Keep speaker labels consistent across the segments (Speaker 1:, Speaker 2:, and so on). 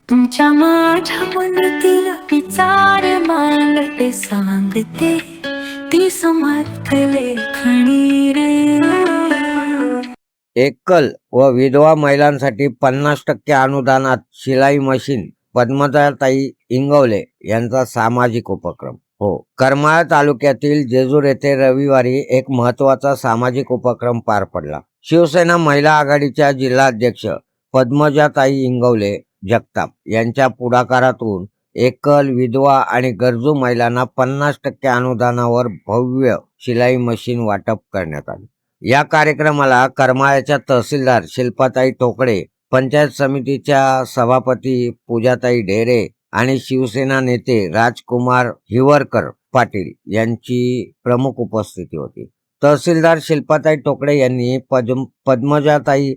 Speaker 1: तुमच्या माझ्या मनातील विचार मांडते सांगते ती समर्थ लेखणी रे.
Speaker 2: एकल व विधवा महिलांसाठी 50% अनुदानात शिलाई मशीन पद्मजाताई इंगवले यांचा सामाजिक उपक्रम. हो, करमाळा तालुक्यातील जेजूर येथे रविवारी एक महत्त्वाचा सामाजिक उपक्रम पार पडला. शिवसेना महिला आघाडीच्या जिल्हाध्यक्ष पद्मजाताई इंगवले जगताप यांच्या पुढाकारातून एकल, विधवा आणि गरजू महिलांना 50% अनुदानावर भव्य शिलाई मशीन वाटप करण्यात आले. या कार्यक्रमाला करमाळ्याच्या तहसीलदार शिल्पाताई टोकडे, पंचायत समितीच्या सभापती पूजाताई ढेरे आणि शिवसेना नेते राजकुमार हिवरकर पाटील यांची प्रमुख उपस्थिती होती. तहसीलदार शिल्पाताई टोकडे यांनी पद्मजाताई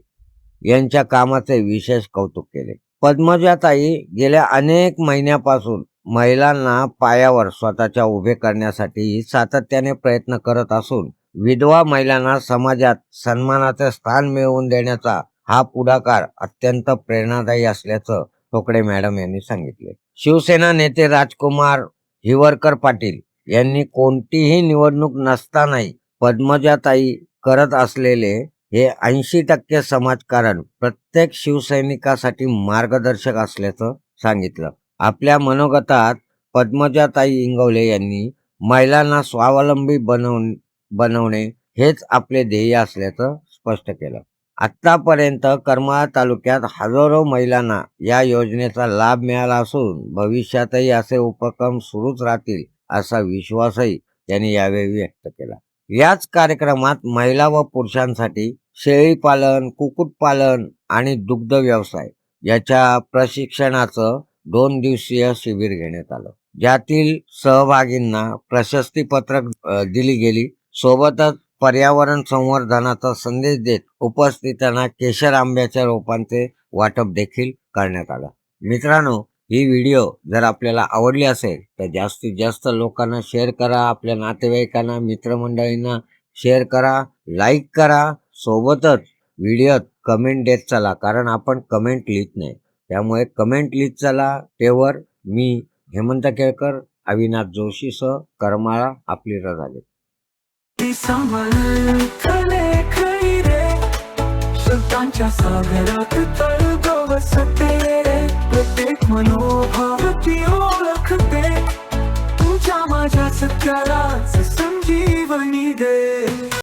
Speaker 2: यांच्या कामाचे विशेष कौतुक केले. पद्मजाताई गेल्या अनेक महिन्यापासून महिलांना पायावर स्वतःच्या उभे करण्यासाठी सातत्याने प्रयत्न करत असून विधवा महिलांना समाजात सन्मानाचे स्थान मिळवून देण्याचा हा पुढाकार अत्यंत प्रेरणादायी असल्याचं टोकडे मॅडम यांनी सांगितले. शिवसेना नेते राजकुमार हिवरकर पाटील यांनी कोणतीही निवडणूक नसतानाही पद्मजाताई करत असलेले हे 80% समाजकारण प्रत्येक शिवसैनिकासाठी मार्गदर्शक असल्याचं सांगितलं. आपल्या मनोगतात पद्मजाताई इंगवले यांनी महिलांना स्वावलंबी बनवणे हेच आपले ध्येय असल्याचं स्पष्ट केलं. आतापर्यंत करमाळा तालुक्यात हजारो महिलांना या योजनेचा लाभ मिळाला असून भविष्यातही असे उपक्रम सुरूच राहतील असा विश्वासही त्यांनी यावेळी व्यक्त केला. याच कार्यक्रमात महिला व पुरुषांसाठी शेळीपालन, कुक्कुटपालन आणि दुग्ध व्यवसाय याच्या प्रशिक्षणाचं 2 दिवसीय शिबिर घेण्यात आलं, ज्यातील सहभागींना प्रशस्तीपत्रक दिली गेली. सोबतच पर्यावरण संवर्धनाचा संदेश देत उपस्थितांना केशर आंब्याच्या रोपांचे वाटप देखील करण्यात आलं. मित्रांनो, ही व्हिडिओ जर आपल्याला आवडली असेल तर जास्तीत जास्त लोकांना शेअर करा, आपल्या नातेवाईकांना, मित्रमंडळींना शेअर करा, लाईक करा. सोबतच व्हिडिओत कमेंट देत चला, कारण आपण कमेंट लिहित नाही, त्यामुळे कमेंट लिहित चला. तेवर मी हेमंत केळकर, अविनाश जोशीसह करमाळा आपली रजा देतो.
Speaker 1: समर्थ लेखणी रे, शब्दांच्या सागरात तळतो बसते रे, प्रत्येक मनोभाव ती ओळखते तुझ्या माझ्या सत्यालाच